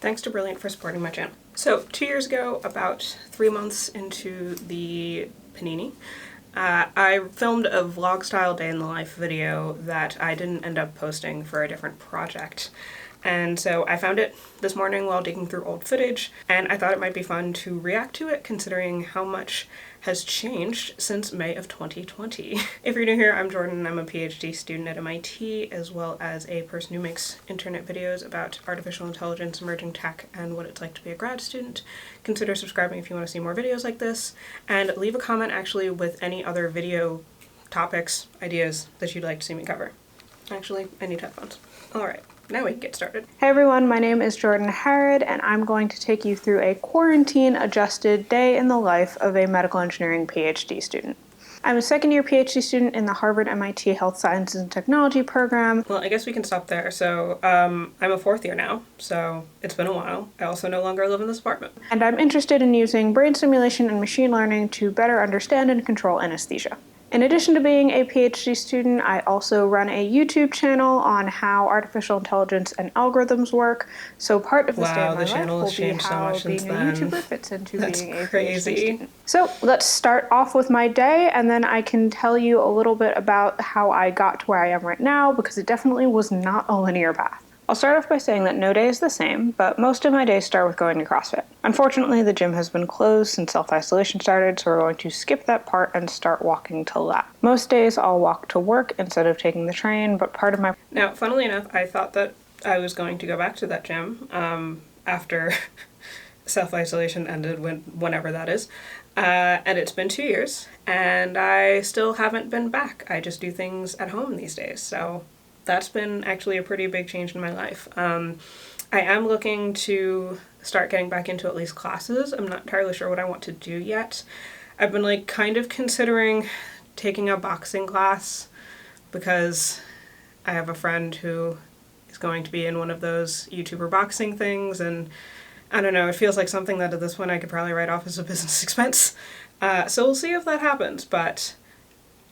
Thanks to Brilliant for supporting my channel. So 2 years ago, about 3 months into the Panini, I filmed a vlog-style day-in-the-life video that I didn't end up posting for a different project. And so I found it this morning while digging through old footage, and I thought it might be fun to react to it considering how much has changed since May of 2020. If you're new here, I'm Jordan. I'm a PhD student at MIT, as well as a person who makes internet videos about artificial intelligence, emerging tech, and what it's like to be a grad student. Consider subscribing if you want to see more videos like this, and leave a comment actually with any other video topics, ideas that you'd like to see me cover. Actually, I need headphones. Alright. Now we can get started. Hey everyone, my name is Jordan Harrod, and I'm going to take you through a quarantine-adjusted day in the life of a medical engineering PhD student. I'm a second-year PhD student in the Harvard-MIT Health Sciences and Technology program. Well, I guess we can stop there. So, I'm a fourth year now, so it's been a while. I also no longer live in this apartment. And I'm interested in using brain simulation and machine learning to better understand and control anesthesia. In addition to being a PhD student, I also run a YouTube channel on how artificial intelligence and algorithms work. So part of this day of my life will be how being a YouTuber fits into being a PhD student. So let's start off with my day, and then I can tell you a little bit about how I got to where I am right now, because it definitely was not a linear path. I'll start off by saying that no day is the same, but most of my days start with going to CrossFit. Unfortunately, the gym has been closed since self-isolation started, so we're going to skip that part and start walking to lab. Most days I'll walk to work instead of taking the train, but part of my... Now, funnily enough, I thought that I was going to go back to that gym after self-isolation ended, whenever that is. And it's been 2 years, and I still haven't been back. I just do things at home these days, so... That's been actually a pretty big change in my life. I am looking to start getting back into at least classes. I'm not entirely sure what I want to do yet. I've been kind of considering taking a boxing class because I have a friend who is going to be in one of those YouTuber boxing things, and I don't know, it feels like something that at this point I could probably write off as a business expense. So we'll see if that happens, but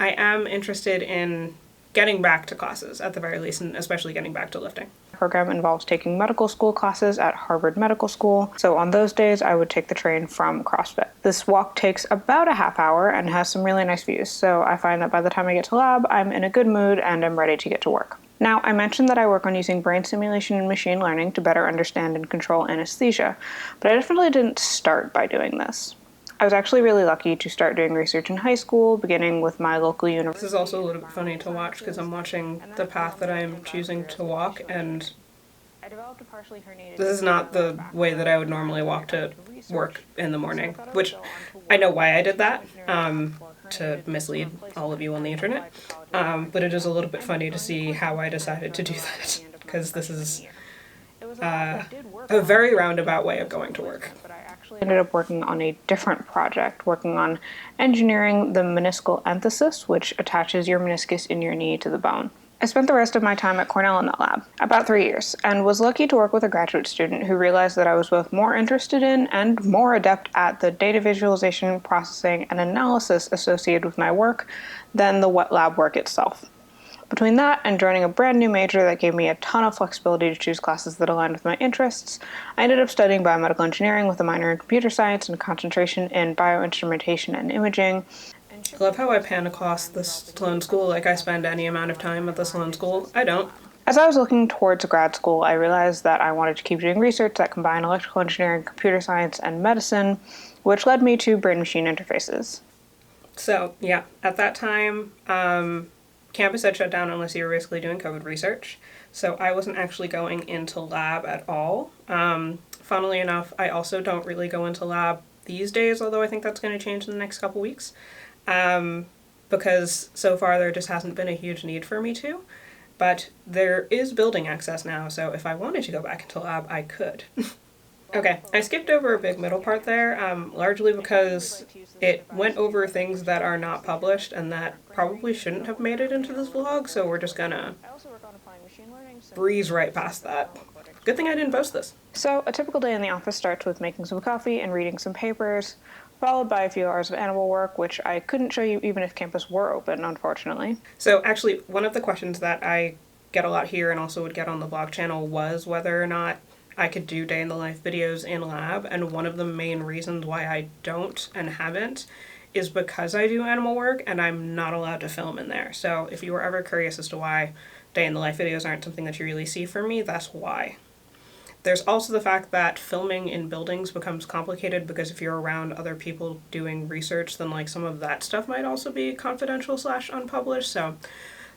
I am interested in getting back to classes at the very least, and especially getting back to lifting. The program involves taking medical school classes at Harvard Medical School, so on those days I would take the train from CrossFit. This walk takes about a half hour and has some really nice views, so I find that by the time I get to lab, I'm in a good mood and I'm ready to get to work. Now, I mentioned that I work on using brain simulation and machine learning to better understand and control anesthesia, but I definitely didn't start by doing this. I was actually really lucky to start doing research in high school, beginning with my local university. This is also a little bit funny to watch because I'm watching the path that I'm choosing to walk, and this is not the way that I would normally walk to work in the morning, which I know why I did that, to mislead all of you on the internet, but it is a little bit funny to see how I decided to do that, because this is a very roundabout way of going to work. Ended up working on a different project, working on engineering the meniscal enthesis, which attaches your meniscus in your knee to the bone. I spent the rest of my time at Cornell in that lab, about 3 years, and was lucky to work with a graduate student who realized that I was both more interested in and more adept at the data visualization, processing, and analysis associated with my work than the wet lab work itself. Between that and joining a brand new major that gave me a ton of flexibility to choose classes that aligned with my interests, I ended up studying biomedical engineering with a minor in computer science and concentration in bioinstrumentation and imaging. I love how I pan across the Sloan School like I spend any amount of time at the Sloan School. I don't. As I was looking towards grad school, I realized that I wanted to keep doing research that combined electrical engineering, computer science, and medicine, which led me to brain-machine interfaces. So, yeah, at that time, campus had shut down unless you were basically doing COVID research, so I wasn't actually going into lab at all. Funnily enough, I also don't really go into lab these days, although I think that's going to change in the next couple weeks, because so far there just hasn't been a huge need for me to, but there is building access now, so if I wanted to go back into lab, I could. Okay, I skipped over a big middle part there, largely because it went over things that are not published and that probably shouldn't have made it into this vlog, so we're just gonna breeze right past that. Good thing I didn't post this. So, a typical day in the office starts with making some coffee and reading some papers, followed by a few hours of animal work, which I couldn't show you even if campus were open, unfortunately. So, actually, one of the questions that I get a lot here and also would get on the vlog channel was whether or not I could do day in the life videos in lab, and one of the main reasons why I don't and haven't is because I do animal work and I'm not allowed to film in there. So if you were ever curious as to why day in the life videos aren't something that you really see from me, that's why. There's also the fact that filming in buildings becomes complicated because if you're around other people doing research, then like some of that stuff might also be confidential / unpublished. So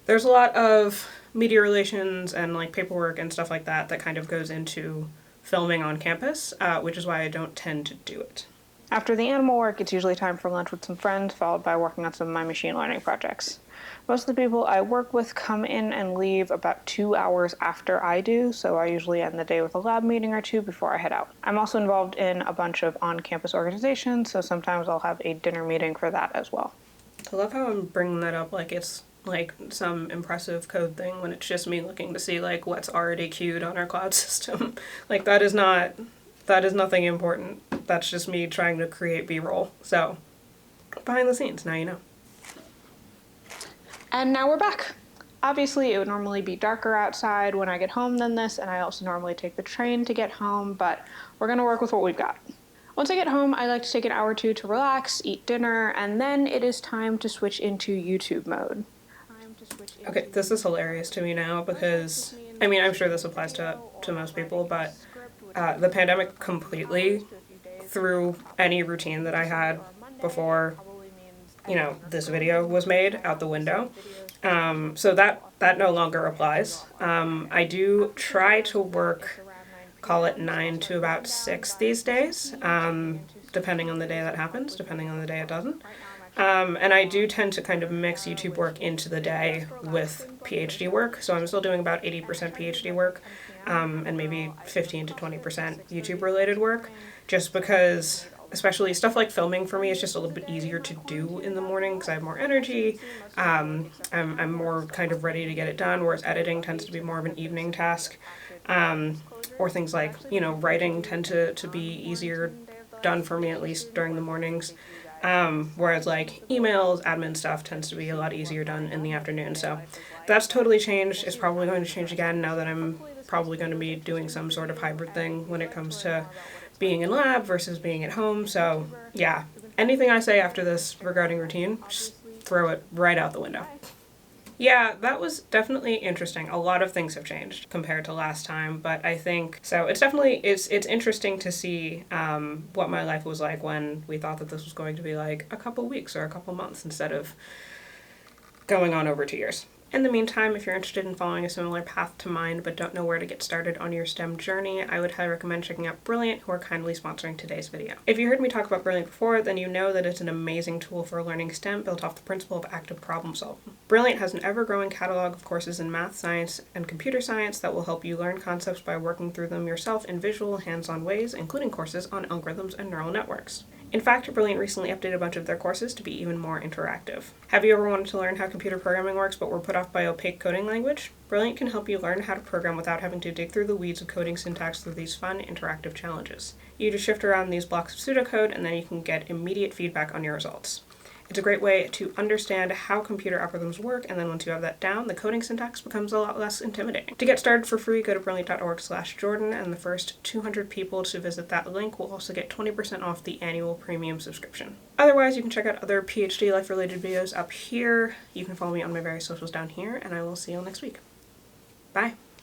there's a lot of media relations and like paperwork and stuff like that that kind of goes into filming on campus, which is why I don't tend to do it. After the animal work, it's usually time for lunch with some friends, followed by working on some of my machine learning projects. Most of the people I work with come in and leave about 2 hours after I do, so I usually end the day with a lab meeting or two before I head out. I'm also involved in a bunch of on-campus organizations, so sometimes I'll have a dinner meeting for that as well. I love how I'm bringing that up like it's like some impressive code thing when it's just me looking to see like what's already queued on our cloud system. Like that is nothing important. That's just me trying to create B-roll. So behind the scenes, now you know. And now we're back. Obviously, it would normally be darker outside when I get home than this, and I also normally take the train to get home, but we're gonna work with what we've got. Once I get home, I like to take an hour or two to relax, eat dinner, and then it is time to switch into YouTube mode. Okay, this is hilarious to me now because, I mean, I'm sure this applies to most people, but the pandemic completely threw any routine that I had before, you know, this video was made out the window. So that no longer applies. I do try to work, call it 9 to about 6 these days, depending on the day that happens, depending on the day it doesn't. And I do tend to kind of mix YouTube work into the day with PhD work, so I'm still doing about 80% PhD work, and maybe 15 to 20% YouTube related work, just because especially stuff like filming for me is just a little bit easier to do in the morning because I have more energy. I'm more kind of ready to get it done, whereas editing tends to be more of an evening task. Or things like, you know, writing tend to be easier done for me, at least during the mornings. Whereas like emails, admin stuff tends to be a lot easier done in the afternoon. So that's totally changed. It's probably going to change again now that I'm probably going to be doing some sort of hybrid thing when it comes to being in lab versus being at home. So yeah, anything I say after this regarding routine, just throw it right out the window. Yeah, that was definitely interesting. A lot of things have changed compared to last time, but I think, so it's definitely, it's interesting to see what my life was like when we thought that this was going to be like a couple weeks or a couple months instead of going on over 2 years. In the meantime, if you're interested in following a similar path to mine but don't know where to get started on your STEM journey, I would highly recommend checking out Brilliant, who are kindly sponsoring today's video. If you heard me talk about Brilliant before, then you know that it's an amazing tool for learning STEM built off the principle of active problem solving. Brilliant has an ever-growing catalog of courses in math, science, and computer science that will help you learn concepts by working through them yourself in visual, hands-on ways, including courses on algorithms and neural networks. In fact, Brilliant recently updated a bunch of their courses to be even more interactive. Have you ever wanted to learn how computer programming works but were put off by opaque coding language? Brilliant can help you learn how to program without having to dig through the weeds of coding syntax through these fun, interactive challenges. You just shift around these blocks of pseudocode and then you can get immediate feedback on your results. It's a great way to understand how computer algorithms work, and then once you have that down, the coding syntax becomes a lot less intimidating. To get started for free, go to brilliant.org/Jordan, and the first 200 people to visit that link will also get 20% off the annual premium subscription. Otherwise, you can check out other PhD life-related videos up here. You can follow me on my various socials down here, and I will see you all next week. Bye!